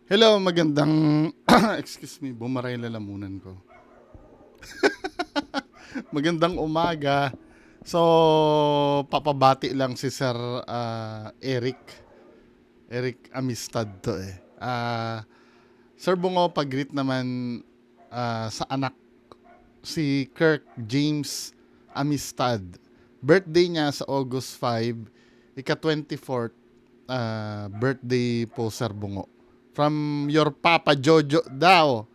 Hello, magandang excuse me, bumaray lalamunan ko. Magandang umaga. So, papabati lang si Sir Eric. Eric Amistad to eh. Sir Bungo, pag-greet naman sa anak si Kirk James Amistad. Birthday niya sa August 5, ika-24th birthday po, Sir Bungo. From your Papa Jojo daw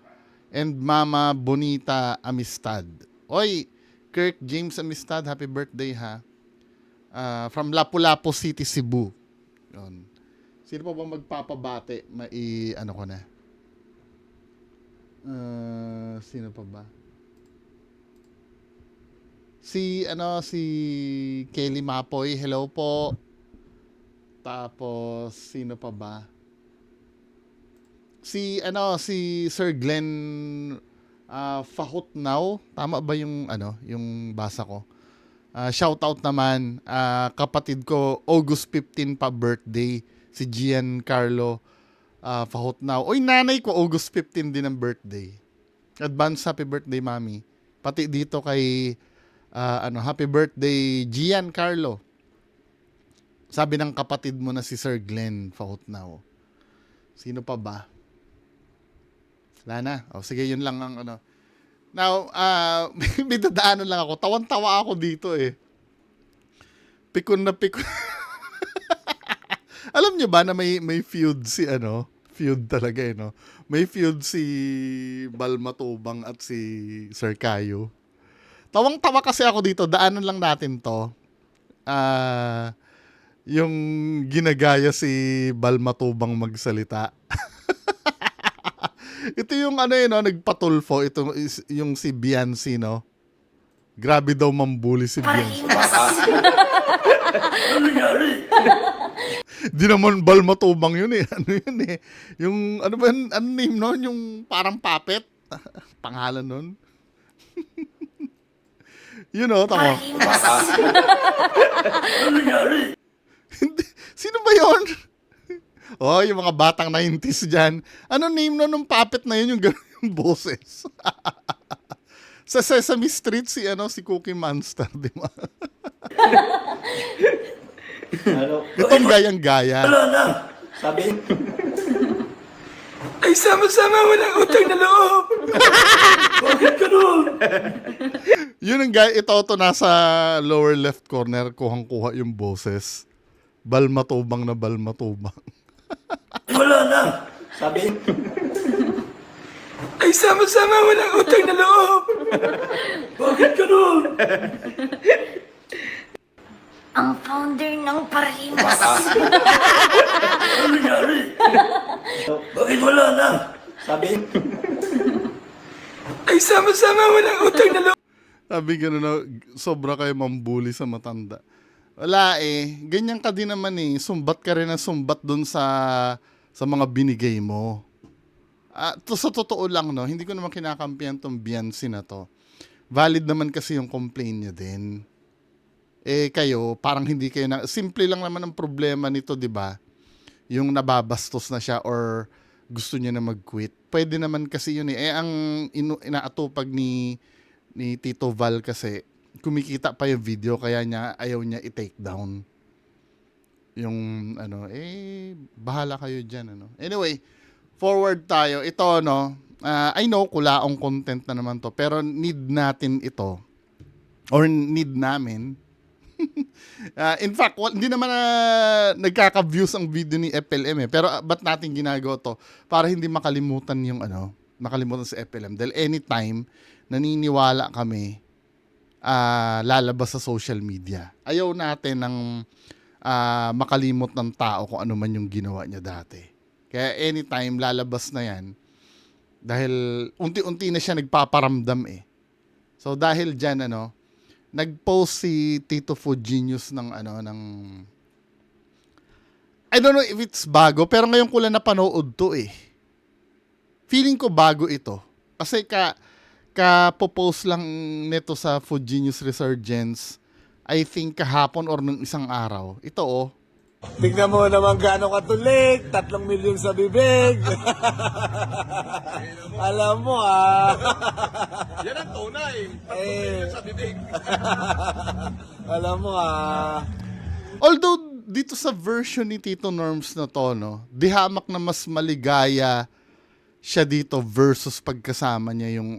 and Mama Bonita Amistad. Oy, Kirk James Amistad, happy birthday ha. From Lapu-Lapu City, Cebu. Yun. Sino pa ba magpapabate? Ano ko na. Sino pa ba? Si Kelly Mapoy, hello po. Tapos sino pa ba? Si Sir Glenn Fahutnaw, tama ba yung basa ko? Shout out naman kapatid ko August 15 pa birthday si Giancarlo Fahutnaw. Oy, nanay ko August 15 din ang birthday. Advance happy birthday, mami. Pati dito kay happy birthday Giancarlo. Sabi ng kapatid mo na si Sir Glenn Fahutnaw. Sino pa ba? Wala na. O sige, yun lang ang ano. Now, may dadaanan lang ako. Tawan-tawa ako dito eh. Pikon na pikon. Alam nyo ba na may feud feud talaga eh, no? May feud si Bal Matubang at si Sir Kayo. Tawang-tawa kasi ako dito. Daanan lang natin to. Yung ginagaya si Bal Matubang magsalita. Ito yung nagpatulfo. Ito yung si Biancy, no? Grabe daw mambuli si Biancy. Di naman Bal Matubang yun eh. Ano yun eh? Yung, ano ba, ano name nun? Yung parang puppet? Pangalan nun? You know, tama. Sino ba yun? Oh, yung mga batang 90s dyan. Ano name nun ng puppet na yun? Yung gano'n yung boses. Sa Sesame Street, si Cookie Monster, di ba? Itong gayang-gaya. Wala na. Sabi, ay sama-sama walang utang na loob. Bakit ganun? Yun ang gaya. Ito nasa lower left corner. Kuhang-kuha yung boses. Bal Matubang na Bal Matubang. Wala na. Sabi, ay sama-sama walang utang na loob. Bakit ganun? Ang founder ng Parimas. Ano nangyari? Bakit wala na? Sabi, ay sama-sama walang utang na loob. Sabi gano'n na, sobra kayo mambuli sa matanda. Wala eh. Ganyan ka din naman eh. Sumbat ka rin na sumbat dun sa mga binigay mo. Sa totoo lang, no, hindi ko naman kinakampihan tong Biancy na to. Valid naman kasi yung complaint niya din. Eh kayo, parang hindi kayo na... Simple lang naman ang problema nito, di ba? Yung nababastos na siya or gusto niya na mag-quit. Pwede naman kasi yun eh. Ang inaatupag ni Tito Val kasi, kumikita pa yung video kaya ayaw niya i-take down. Yung bahala kayo dyan. Anyway, forward tayo. Ito, I know, kulaong content na naman to, pero need natin ito. Or need namin. In fact, hindi naman nagkaka-views ang video ni FLM eh. Pero ba't natin ginagawa to? Para hindi makalimutan makalimutan sa FLM. Dahil anytime, naniniwala kami, lalabas sa social media. Ayaw natin ng makalimot ng tao kung ano man yung ginawa niya dati. Kaya anytime, lalabas na yan. Dahil unti-unti na siya nagpaparamdam eh. So dahil dyan, nag-post si Tito Food Genius ng I don't know if it's bago, pero ngayon ko lang napanood to eh. Feeling ko bago ito. Kasi ka-post lang nito sa Food Genius Resurgence, I think kahapon or nung isang araw. Ito Tignan mo naman gaano katulik, 3 milyon sa bibig. Alam mo Yan ang tunay. Eh. Sa bibig. Alam mo Although, dito sa version ni Tito Norms na to, no, di hamak na mas maligaya siya dito versus pagkasama niya yung,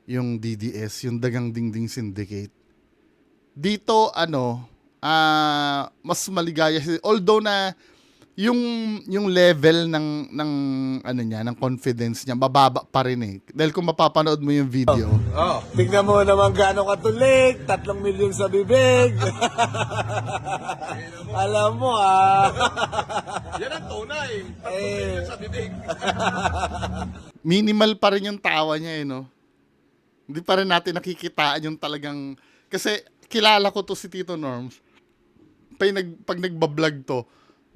yung DDS, yung Dagang Dingding Syndicate. Dito, mas maligaya siya. Although na, yung level ng niya, ng confidence niya, mababa pa rin eh. Dahil kung mapapanood mo yung video, tignan mo naman gaano katulik, 3 milyon sa bibig. Alam mo Yan ang tunay. Eh. Sa bibig. minimal pa rin yung tawa niya eh, no? Hindi pa rin natin nakikitaan yung talagang, kasi kilala ko to si Tito Norms. Pag nagbablog to,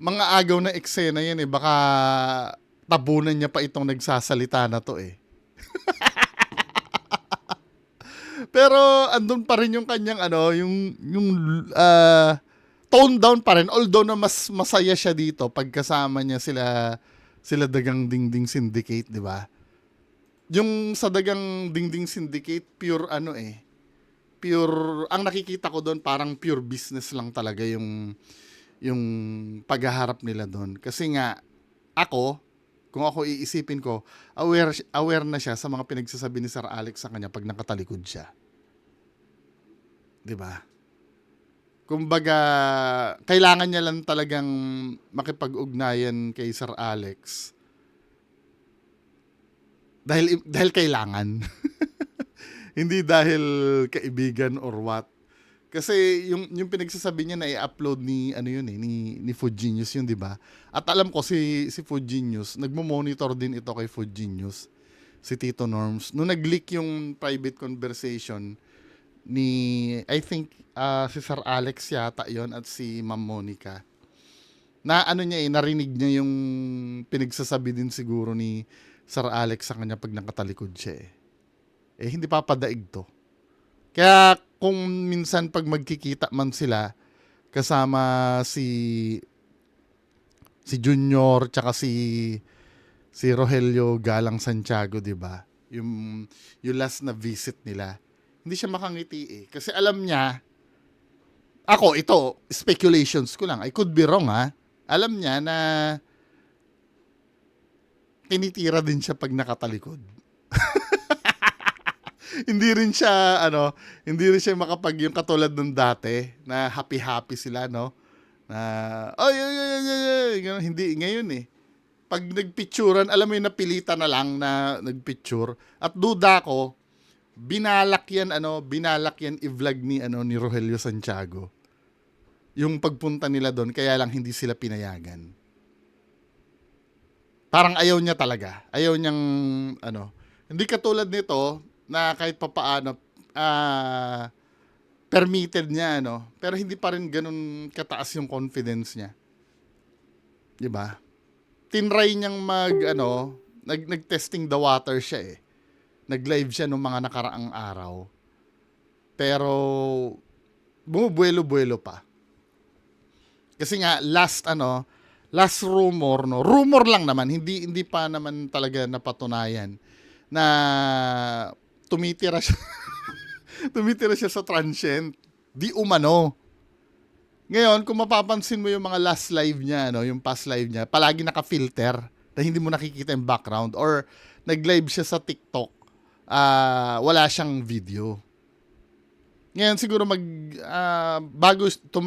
mga agaw na eksena yan eh, baka tabunan niya pa itong nagsasalita na to eh. Pero andun pa rin yung kanyang tone down pa rin, although na mas masaya siya dito pagkasama niya sila Dagang Dingding Syndicate, di ba? Yung sa Dagang Dingding Syndicate, pure pure, ang nakikita ko doon parang pure business lang talaga yung paghaharap nila doon. Kasi nga, kung ako iisipin ko, aware na siya sa mga pinagsasabi ni Sir Alex sa kanya pag nakatalikod siya. 'Di ba? Kumbaga, kailangan niya lang talagang makipag-ugnayan kay Sir Alex. Dahil kailangan. Hindi dahil kaibigan or what. Kasi yung pinagsasabi niya na i-upload ni ni Food Genius yun, 'di ba? At alam ko si Food Genius, nagmo-monitor din ito kay Food Genius, si Tito Norms. Nung nag-leak yung private conversation ni I think si Sir Alex yata 'yon at si Ma'am Monica. Na narinig niya yung pinagsasabi din siguro ni Sir Alex sa kanya pag nakatalikod siya eh. Hindi papadaig to. Kaya kung minsan pag magkikita man sila kasama si Junior tsaka si Rogelio Galang Santiago, 'di ba? Yung last na visit nila. Hindi siya makangiti eh kasi alam niya, ito speculations ko lang. I could be wrong ha. Alam niya na tinitira din siya pag nakatalikod. hindi rin siya makapag yung katulad nung dati na happy sila, no? Na ganun, hindi ngayon eh. Pag nagpicturean, alam mo yung napilitan na lang na nagpicture at duda ko binalak yan i-vlog ni Rogelio Santiago. Yung pagpunta nila doon kaya lang hindi sila pinayagan. Parang ayaw niya talaga. Ayaw niyang hindi katulad nito na kahit papaano permitted niya pero hindi pa rin ganun kataas yung confidence niya. 'Di ba? Tinry niyang nag-testing the water siya eh. Nag-live siya nung mga nakaraang araw. Pero bumubuelo-buelo pa. Kasi nga last rumor, rumor lang naman, hindi pa naman talaga napatunayan na tumitira siya sa transient. Di umano. Ngayon, kung mapapansin mo yung mga last live niya, yung past live niya, palagi naka-filter na hindi mo nakikita yung background or nag-live siya sa TikTok, wala siyang video. Ngayon siguro bago ito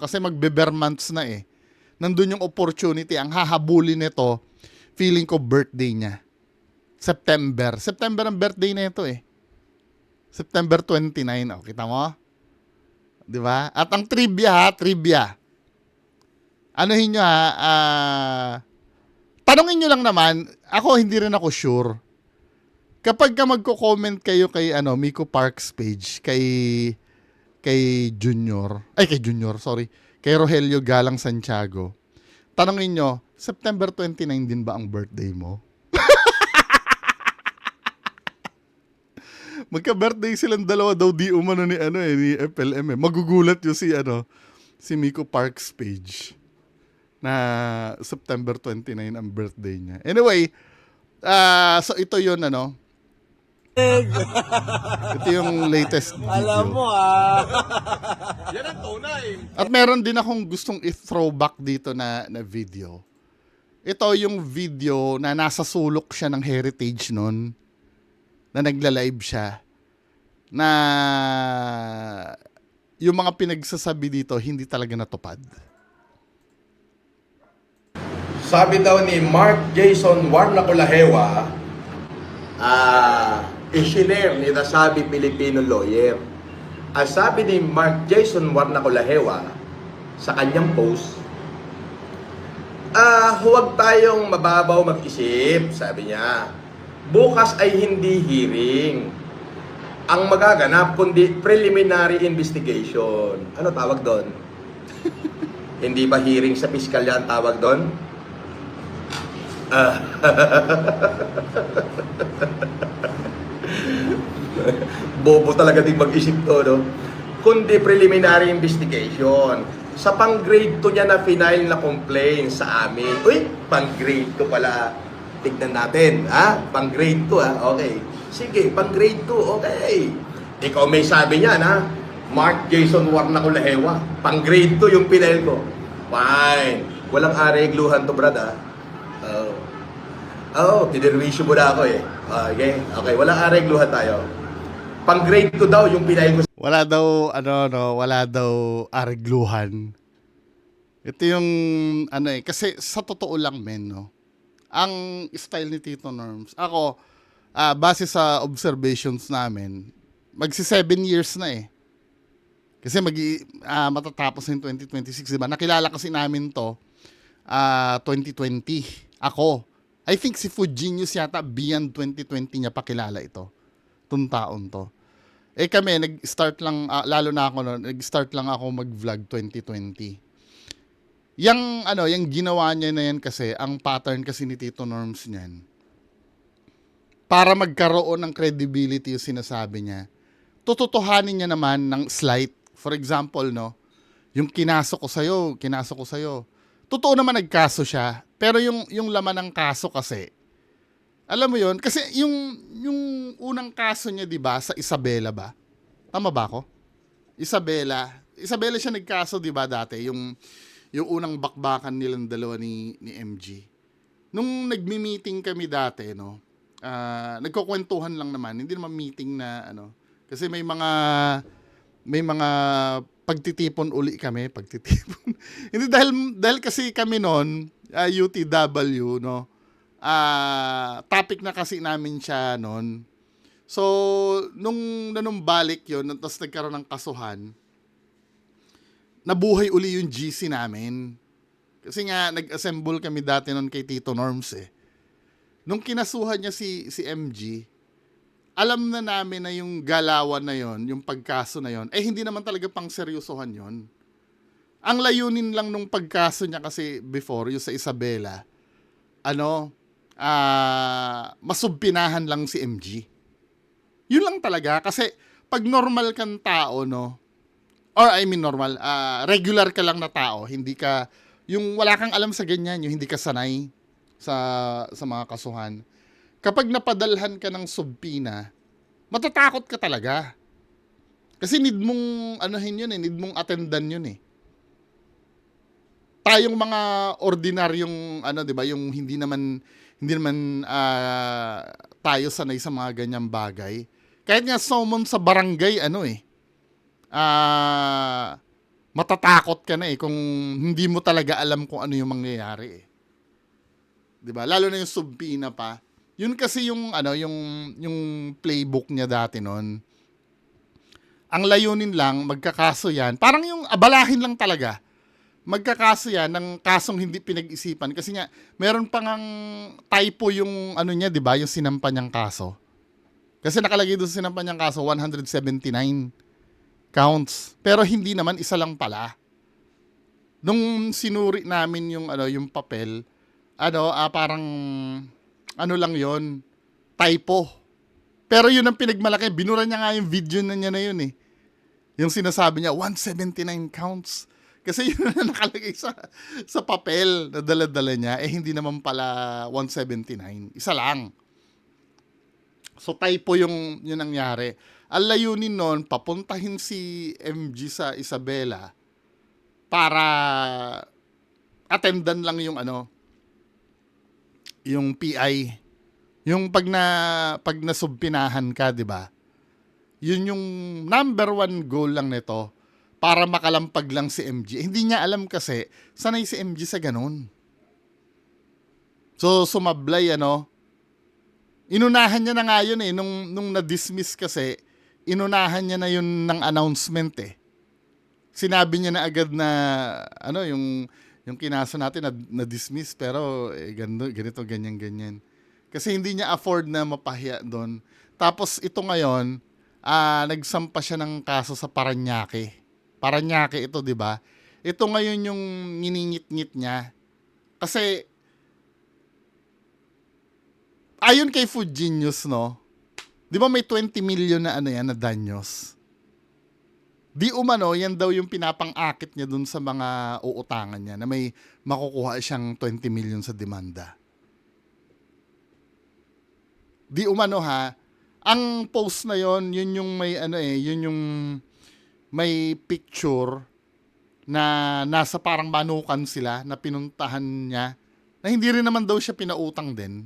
kasi magbe-bare months na eh. Nandun yung opportunity, ang hahabulin nito, feeling ko birthday niya. September ang birthday na ito eh. September 29, kita mo? 'Di ba? At ang trivia. Anuhin nyo tanungin nyo lang naman, hindi rin ako sure. Kapag ka magko-comment kayo kay Miko Parks page, kay Rogelio Galang Santiago, tanungin nyo, September 29 din ba ang birthday mo? Magka-birthday silang dalawa daw di umano ni FLM eh. Magugulat yung si Miko Parks page. na September 29 ang birthday niya. Anyway, so ito yun, ano. Ito yung latest video. Alam mo Yan ang tunay. At meron din akong gustong i-throwback dito na video. Ito yung video na nasa sulok siya ng Heritage nun, na nagla-live siya, na yung mga pinagsasabi dito hindi talaga natupad. Sabi daw ni Mark Jason Warnacolahewa, isinare ni Nasabi Filipino Lawyer. Ang sabi ni Mark Jason Warnacolahewa sa kanyang post, huwag tayong mababaw mag-isip, sabi niya. Bukas ay hindi hearing ang magaganap, kundi preliminary investigation. Ano tawag doon? Hindi ba hearing sa piskalya ang tawag doon? Bobo talaga din mag-isip to, no? Kundi preliminary investigation. Sa pang-grade 2 niya na final na complaint sa amin. Uy, pang-grade 2 pala. Tignan natin, ha? Pang-grade 2, ha? Okay. Sige, pang-grade 2, okay. Ikaw may sabi niyan, ha? Mark Jason Warnacolahewa. Pang-grade 2 yung final ko. Fine. Walang aregluhan to, brad, ha? Tinerwisyo mo na ako, eh. Okay, okay. Walang aregluhan tayo. Pang-grade 2 daw yung pinay ko. Wala daw, wala daw arigluhan. Ito yung, kasi sa totoo lang, men, no? Ang style ni Tito Norms, ako, base sa observations namin, magsi 7 years na eh. Kasi matatapos in 2026, diba? Nakilala kasi namin to, 2020. Ako, I think si Fujinius yata, beyond 2020 niya pakilala ito. Itong taon to. Eh kami, nag-start lang, lalo na ako noon, nag-start lang ako mag-vlog 2020. Yung ginawa niya na yan kasi, ang pattern kasi ni Tito Norms niyan, para magkaroon ng credibility yung sinasabi niya, tututuhanin niya naman ng slight. For example, no, yung kinaso ko sa'yo. Totoo naman nagkaso siya, pero yung laman ng kaso kasi, alam mo yun, kasi yung unang kaso niya, di ba, sa Isabela ba? Tama ba ako? Isabela siya nagkaso, di ba, dati, yung unang bakbakan nilang dalawa ni MG. Nung nagmi-meeting kami dati, no, nagkukwentuhan lang naman, hindi naman meeting na, kasi may mga pagtitipon uli kami, hindi dahil kasi kami noon, UTW, no, topic na kasi namin siya noon. So, nung balik yun, tapos nagkaroon ng kasuhan, nabuhay uli yung GC namin. Kasi nga, nag-assemble kami dati noon kay Tito Norms eh. Nung kinasuhan niya si MG, alam na namin na yung galawan na yon, yung pagkaso na yon, hindi naman talaga pang seryosohan yon. Ang layunin lang nung pagkaso niya kasi before, yung sa Isabela, masumpinahan lang si MG. Yun lang talaga. Kasi pag normal kang tao, no, regular ka lang na tao, hindi ka, yung wala kang alam sa ganyan, yung hindi ka sanay sa mga kasuhan. Kapag napadalhan ka ng subpina, matatakot ka talaga. Kasi need mong, need mong attendan yun eh. Tayong mga ordinaryong, di ba, yung hindi naman tayo sanay sa mga ganyang bagay. Kahit nga summon sa barangay, matatakot ka na eh kung hindi mo talaga alam kung ano yung mangyayari eh. 'Di ba? Lalo na yung subpina pa. Yun kasi yung playbook niya dati noon. Ang layunin lang magkakaso yan. Parang yung abalahin lang talaga. Magkakaso yan ng kasong hindi pinag-isipan kasi nga meron pa ngang typo yung niya, 'di ba? Yung sinampa niyang kaso. Kasi nakalagay doon sa sinampa niyang kaso 179 counts. Pero hindi naman, isa lang pala. Nung sinuri namin yung papel, parang lang yon, typo. Pero yun ang pinagmalaki. Binura niya nga yung video na niya na yun eh. Yung sinasabi niya, 179 counts. Kasi yun na nakalagay sa papel na dala-dala niya, eh hindi naman pala 179. Isa lang. So typo yung nangyari. Ang layunin nun, papuntahin si MG sa Isabela para attendan lang yung yung PI. Yung pag nasubpinahan ka, 'di ba? Yun yung number one goal lang nito para makalampag lang si MG. Hindi niya alam kasi sanay si MG sa ganun. So sumablay inunahan niya na nga yun nung na-dismiss kasi inunahan niya na yun ng announcement Sinabi niya na agad na yung kinaso natin na-dismiss pero ganito ganyan. Kasi hindi niya afford na mapahiya doon. Tapos ito ngayon, nagsampa siya ng kaso sa Parañaque. Parañaque ito, 'di ba? Ito ngayon yung nginingit-ngit niya. Kasi ayon kay Food Genius, 'di ba may 20 million na na danyos? Di umano, yan daw yung pinapang-akit niya dun sa mga uutangan niya na may makukuha siyang 20 million sa demanda. Di umano ang post na yon, yun yung may yun yung may picture na nasa parang manukan sila na pinuntahan niya na hindi rin naman daw siya pinautang din.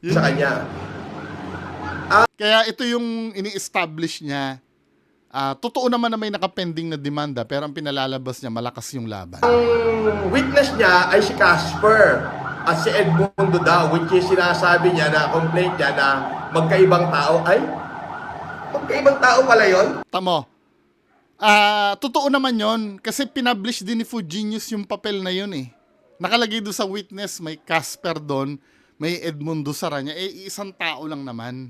Sa kanya. Kaya ito yung ini-establish niya. Totoo naman na may nakapending na demanda pero ang pinalalabas niya malakas yung laban. Ang witness niya ay si Casper at si Edmundo daw, which is sinasabi niya na complaint niya na magkaibang tao. Ay, magkaibang tao pala yon. Tamo. Totoo naman yon kasi pinablish din ni Food Genius yung papel na yun Nakalagay doon sa witness, may Casper doon, may Edmundo Saranya. Isang tao lang naman.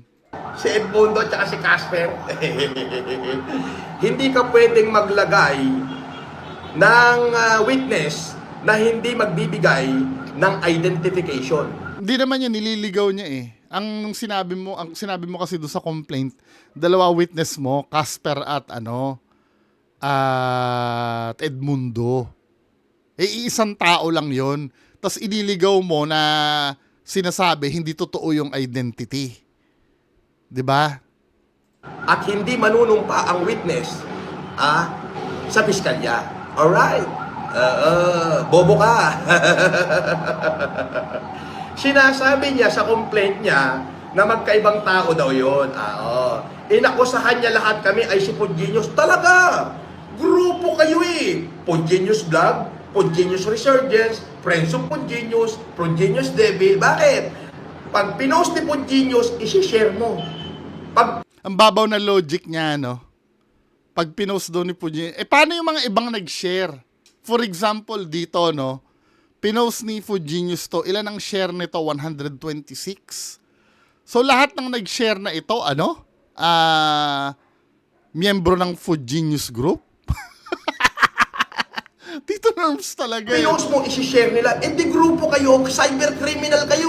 Si Edmundo at si Casper. Hindi ka pwedeng maglagay ng witness na hindi magbibigay ng identification. Hindi naman yan, nililigaw niya Ang sinabi mo kasi doon sa complaint, dalawa witness mo, Casper at at Edmundo. Isang tao lang yon. Tapos iniligaw mo na sinasabi hindi totoo yung identity. 'Di ba? At hindi manunumpa ang witness sa piskalya. Alright. Bobo ka. Sinasabi niya sa complaint niya na magkaibang tao daw yun. Inakusahan niya lahat kami ay si Food Genius. Talaga! Grupo kayo Food Genius Vlog, Food Genius Resurgence, Friends of Food Genius, Food Genius Devil. Bakit? Pag pinost ni Food Genius, isi-share mo. Ang babaw na logic niya, Pag pinost doon ni Food Genius, paano yung mga ibang nag-share? For example, dito, pinost ni Food Genius to, ilan ang share nito? 126. So, lahat ng nag-share na ito, miyembro ng Food Genius Group? Tito Norms talaga. Pinost mo, isi-share nila. Di grupo kayo, cyber criminal kayo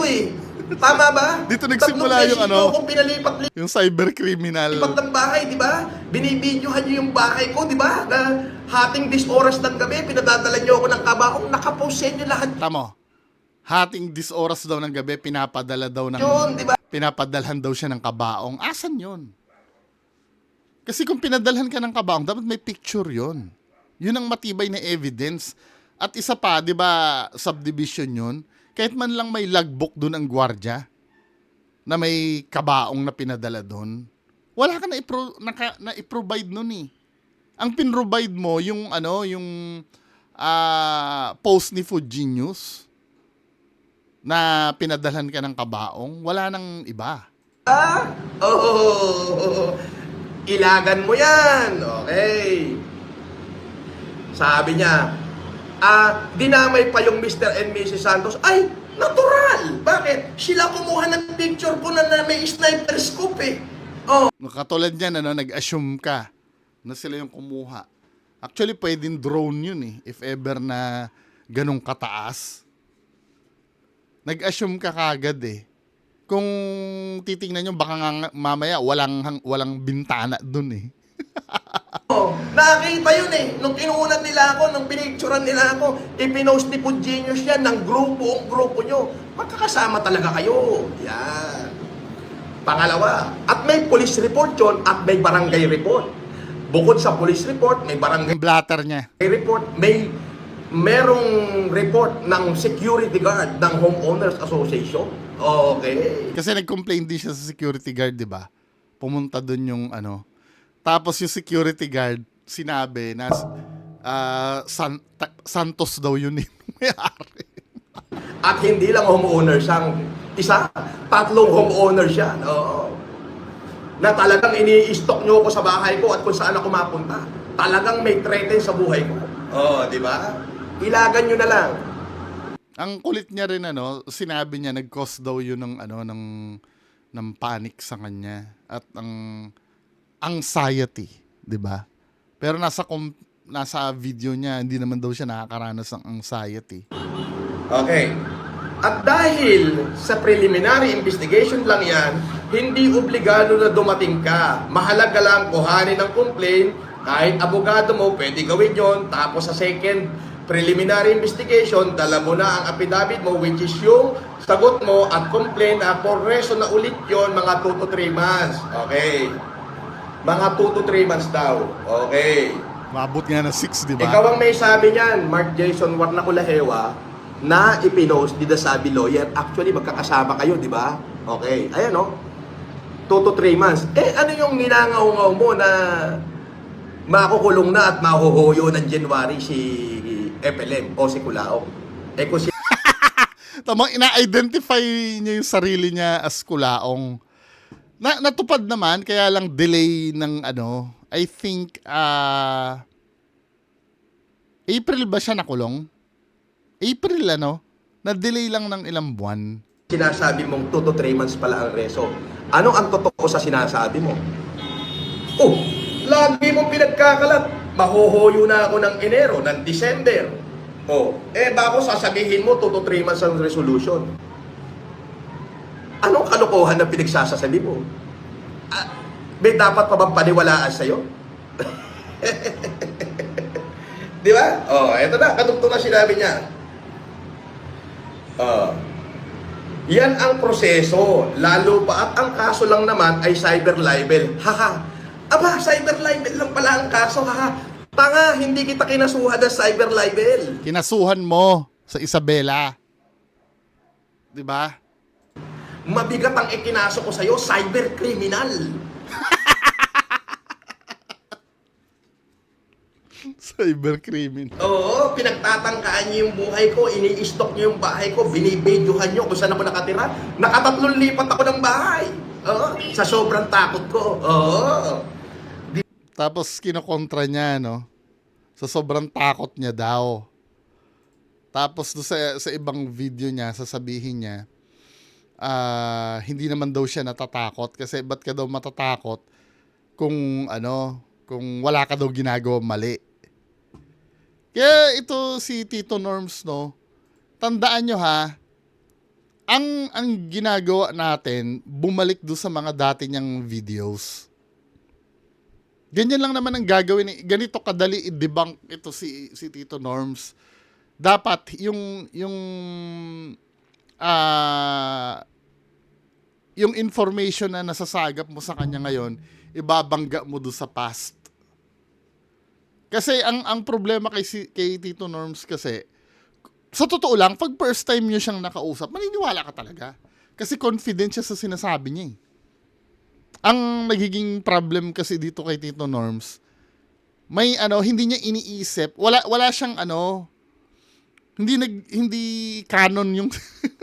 Tama ba? Dito nagsimula yung kung pinalipat yung cyber criminal. ng bahay, di ba? Binibidyohan niyo yung bahay ko, di ba? Na hating this oras ng gabi, pinadadala niyo ako ng kabaong, nakapost sa inyo lahat. Tamo. Hating this oras daw ng gabi, pinapadala daw ng... Yun, di ba? Pinapadalhan daw siya ng kabaong. Asan yun? Kasi kung pinadalhan ka ng kabaong, dapat may picture yun. Yun ang matibay na evidence. At isa pa, di ba, subdivision yun, kahit man lang may logbook doon ang gwardiya na may kabaong na pinadala doon, wala ka na i-provide nun Ang pin-provide mo, yung post ni Food Genius na pinadalhan ka ng kabaong, wala nang iba. Ilagan mo yan. Okay. Sabi niya, dinamay pa yung Mr. and Mrs. Santos. Ay, natural! Bakit? Sila kumuha ng picture ko na may sniper scope Katulad niyan, nag-assume ka na sila yung kumuha. Actually, pwedeng drone yun if ever na ganong kataas. Nag-assume ka kagad Kung titingnan nyo, baka nga mamaya walang bintana dun Nakita yun eh. Nung kinunan nila ako, nung pinicturean nila ako, ipinost ni Food Genius yan ng grupo, ang grupo nyo. Magkakasama talaga kayo. Yan. Pangalawa, at may police report yun at may barangay report. Bukod sa police report, may barangay Yung blatter niya. report, merong report ng security guard ng Homeowners Association. Okay. Kasi nag-complain din siya sa security guard, di ba? Pumunta dun yung ano. Tapos yung security guard, sinabi na Santos daw yun eh. May-ari. At hindi lang homeowners ang isa, 3 homeowners yan. Oo. Na talagang ini-stock nyo ako sa bahay ko at kung saan ako mapunta. Talagang may threaten sa buhay ko. Oo, di ba? Ilagan nyo na lang. Ang kulit niya rin ano, sinabi niya nag-cause daw yun ng ano ng panic sa kanya at ang anxiety, 'di ba? Pero nasa video niya hindi naman daw siya nakakaranas ng anxiety. Okay. At dahil sa preliminary investigation lang yan, hindi obligado na dumating ka. Mahalaga lang kuhanin ng complaint, kahit abogado mo, pwede gawin yon. Tapos sa second preliminary investigation, dala mo na ang affidavit mo, which is yung sagot mo at complaint na for reason na ulit yon, mga 2 to 3 months. Okay. Mga 2 to 3 months daw. Okay. Mabot nga na 6, 'di ba? Ikaw ang may sabi niyan, Mark Jason Warnaculahewa, na ipinost ni The Sabi Lawyer. Actually, magkakasama kayo, di ba? Okay. Ayan, no? 2 to 3 months. Eh, ano yung ninangaw-ngaw mo na makukulong na at mahuhuyo ng January si FLM o si Kulao? Eh, kung si Tamang ina-identify niya yung sarili niya as kulaong. Natupad naman, kaya lang delay ng ano, I think, April ba siya nakulong? April ano? Na-delay lang ng ilang buwan. sinasabi mong 2 to 3 months pala ang reso, ano ang totoo sa sinasabi mo? Oh, lagi mong pinagkakalat. Mahuhuyo na ako ng Enero, ng December. Oh, bago sasabihin mo 2 to 3 months ang resolution. Anong kalokohan na pinagsasasabi mo? May dapat pa bang paniwalaan sa'yo? Di ba? Oh, eto na, kadugtong na sinabi niya. Yan ang proseso, lalo pa at ang kaso lang naman ay cyber libel. Haha. Aba, cyber libel lang pala ang kaso, haha. Tanga, hindi kita kinasuhan ng cyber libel. Kinasuhan mo sa Isabela. 'Di ba? Mabigat ang ikinaso ko sa'yo, cyber criminal. Cyber criminal. Oo, pinagtatangkaan niyo yung buhay ko, ini-stock niyo yung bahay ko, binibidyohan niyo kung saan ako nakatira. Nakatatlong lipat ako ng bahay. Oo, sa sobrang takot ko. Oo. Tapos kinokontra niya, no? Sa sobrang takot niya daw. Tapos sa ibang video niya, sasabihin niya, hindi naman daw siya natatakot kasi ba't ka daw matatakot kung kung wala ka daw ginagawa mali. Kaya ito si Tito Norms, no? Tandaan nyo ha, ang ginagawa natin, bumalik do sa mga dati niyang videos. Ganyan lang naman ang gagawin. Ganito kadali i-debunk ito si Tito Norms. Dapat yung information na nasasagap mo sa kanya ngayon, ibabangga mo do sa past. Kasi ang problema kay Tito Norms kasi, sa totoo lang, pag first time nyo siyang nakausap, maniniwala ka talaga. Kasi confident siya sa sinasabi niya eh. Ang nagiging problem kasi dito kay Tito Norms, may hindi niya iniisip, wala siyang hindi canon yung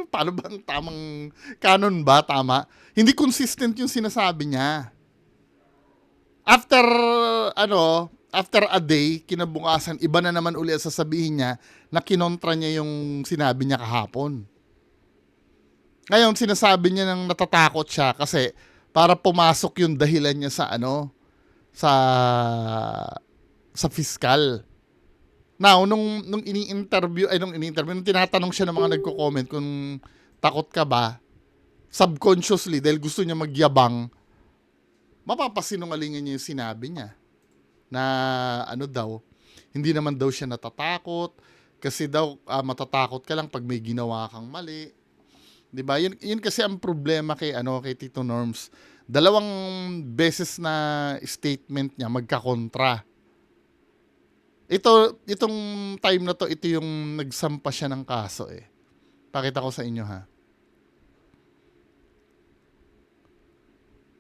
paano ba ang tamang canon ba tama? Hindi consistent yung sinasabi niya. After a day, kinabukasan, iba na naman uli ang sasabihin niya na kinontra niya yung sinabi niya kahapon. Ngayon, sinasabi niya nang natatakot siya kasi para pumasok yung dahilan niya sa sa fiscal. Now, nung ini-interview, nung tinatanong siya ng mga nagko-comment kung takot ka ba, subconsciously, dahil gusto niya magyabang, mapapasinungalingan niya yung sinabi niya. na ano daw, hindi naman daw siya natatakot kasi daw matatakot ka lang pag may ginawa kang mali. 'Di ba? Yun kasi ang problema kay Tito Norms. Dalawang beses na statement niya magkakontra. Itong time na to, ito yung nagsampa siya ng kaso eh. Pakita ko sa inyo ha.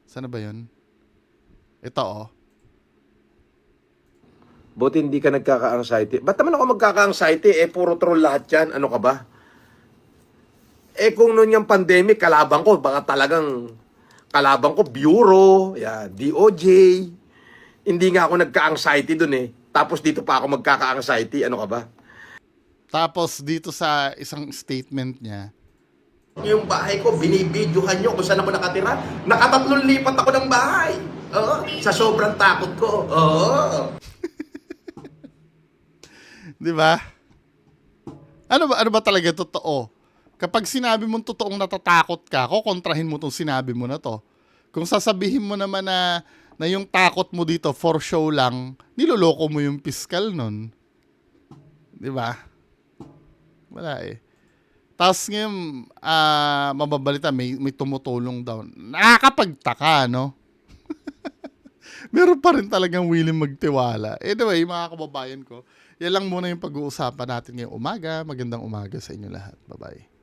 Sana ba yun? Ito oh. Buti hindi ka nagkaka-anxiety. Ba't naman ako magkaka-anxiety? Puro troll lahat yan. Ano ka ba? Kung noon yung pandemic, kalaban ko bureau, DOJ. Hindi nga ako nagka-anxiety dun eh. Tapos dito pa ako magkaka-anxiety. Ano ka ba? Tapos dito sa isang statement niya, Yung bahay ko, binibidyohan nyo kung saan ako nakatira. Nakatatlong lipat ako ng bahay. Oo, sa sobrang takot ko. Oo. 'di ba? Ano ba talaga totoo? Kapag sinabi mong totoong natatakot ka, kokontrahin mo tong sinabi mo na to. Kung sasabihin mo naman na yung takot mo dito for show lang, niloloko mo yung piskal nun. 'Di ba? Wala eh. Tapos ngayon, mababalita, may tumutulong daw. Nakakapagtaka, no? Meron pa rin talagang willing magtiwala. Anyway, mga kababayan ko, yan lang muna yung pag-uusapan natin ngayong umaga. Magandang umaga sa inyo lahat. Bye-bye.